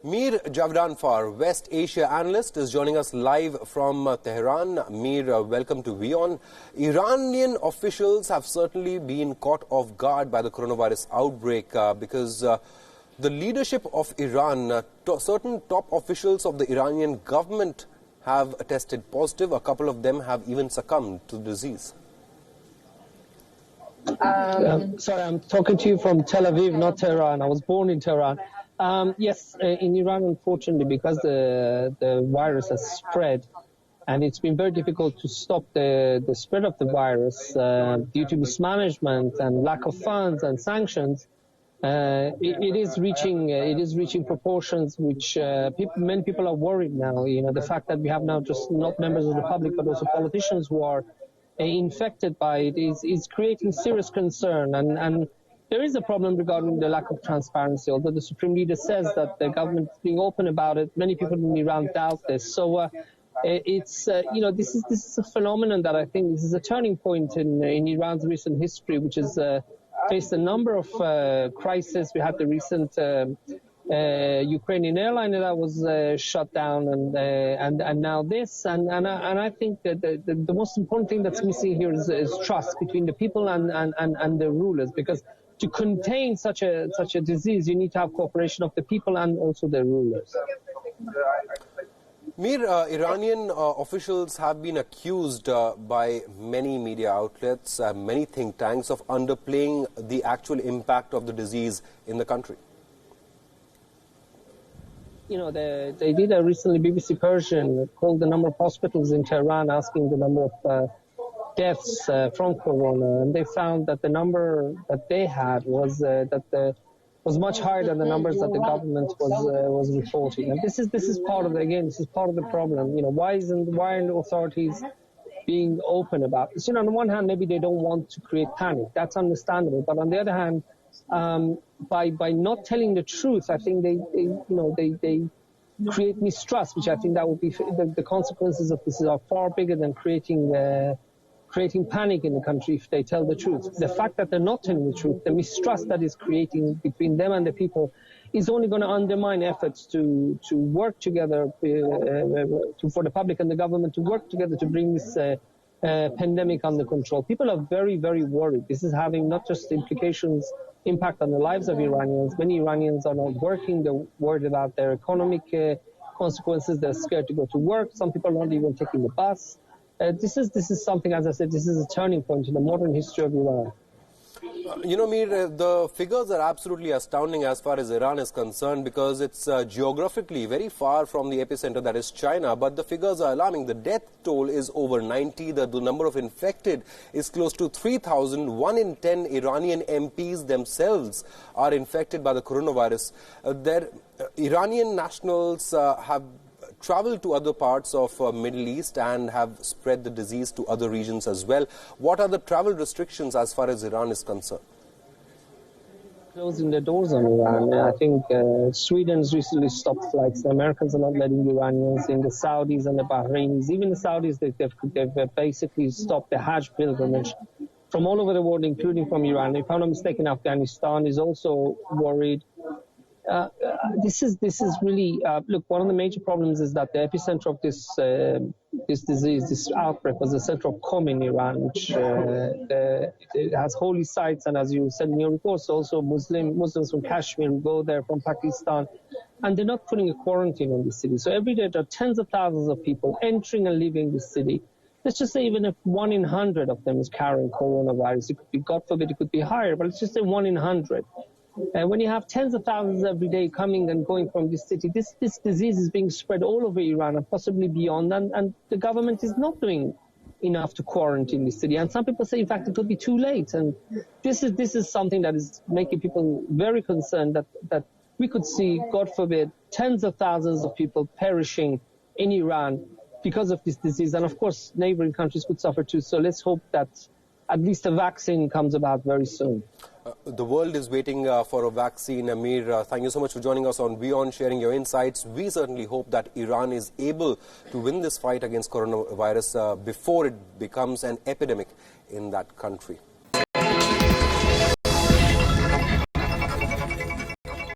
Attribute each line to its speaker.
Speaker 1: Mir Javdanfar, West Asia analyst, is joining us live from Tehran. Mir, welcome to WION. Iranian officials have certainly been caught off guard by the coronavirus outbreak because the leadership of Iran, certain top officials of the Iranian government have tested positive. A couple of them have even succumbed to the disease.
Speaker 2: Sorry, I'm talking to you from Tel Aviv, not Tehran. I was born in Tehran. Yes, in Iran, unfortunately, because the virus has spread, and it's been very difficult to stop the spread of the virus due to mismanagement and lack of funds and sanctions. It is reaching proportions which many people are worried now. You know, the fact that we have now just not members of the public but also politicians who are infected by it is creating serious concern, and there is a problem regarding the lack of transparency. Although the Supreme Leader says that the government is being open about it, many people in Iran doubt this. So this is a phenomenon that I think this is a turning point in Iran's recent history, which has faced a number of crises. We had the recent Ukrainian airline that was shut down, and now this, and I think that the most important thing that's missing here is trust between the people and the rulers, because to contain such a disease, you need to have cooperation of the people and also the rulers.
Speaker 1: Mir, Iranian officials have been accused by many media outlets, many think tanks, of underplaying the actual impact of the disease in the country.
Speaker 2: You know, they did a recently, BBC Persian called the number of hospitals in Tehran, asking the number of deaths from corona, and they found that the number that they had was much higher than the numbers that the government was reporting. And this is part of the problem. You know, why aren't the authorities being open about this? You know, on the one hand, maybe they don't want to create panic. That's understandable. But on the other hand, by not telling the truth, I think they create mistrust, which I think that would be the consequences of this are far bigger than creating panic in the country if they tell the truth. The fact that they're not telling the truth, the mistrust that is creating between them and the people, is only going to undermine efforts to work together, for the public and the government to work together to bring this pandemic under control. People are very, very worried. This is having not just impact on the lives of Iranians. Many Iranians are not working. They're worried about their economic consequences. They're scared to go to work. Some people are not even taking the bus. This is something, as I said, this is a turning point in the modern history of Iran.
Speaker 1: You know, Mir, the figures are absolutely astounding as far as Iran is concerned, because it's geographically very far from the epicenter, that is China, but the figures are alarming. The death toll is over 90, the number of infected is close to 3,000. 1 in 10 Iranian MPs themselves are infected by the coronavirus. Iranian nationals have traveled to other parts of Middle East and have spread the disease to other regions as well. What are the travel restrictions as far as Iran is concerned?
Speaker 2: Closing the doors on Iran. I think Sweden's recently stopped flights. The Americans are not letting Iranians in. The Saudis and the Bahrainis, even the Saudis, they've basically stopped the Hajj pilgrimage from all over the world, including from Iran. If I'm not mistaken, Afghanistan is also worried. This is really look. One of the major problems is that the epicenter of this disease, this outbreak, was the center of Qom in Iran, which it has holy sites, and as you said in your reports, also Muslims from Kashmir go there, from Pakistan, and they're not putting a quarantine on the city. So every day there are tens of thousands of people entering and leaving the city. Let's just say even if 1 in 100 of them is carrying coronavirus, it could be, God forbid, it could be higher, but let's just say 1 in 100. And when you have tens of thousands every day coming and going from this city, this disease is being spread all over Iran and possibly beyond, and the government is not doing enough to quarantine the city. And some people say, in fact, it could be too late. And this is something that is making people very concerned that we could see, God forbid, tens of thousands of people perishing in Iran because of this disease. And of course, neighboring countries could suffer too. So let's hope that at least a vaccine comes about very soon.
Speaker 1: The world is waiting for a vaccine. Amir, thank you so much for joining us on WION, sharing your insights. We certainly hope that Iran is able to win this fight against coronavirus before it becomes an epidemic in that country.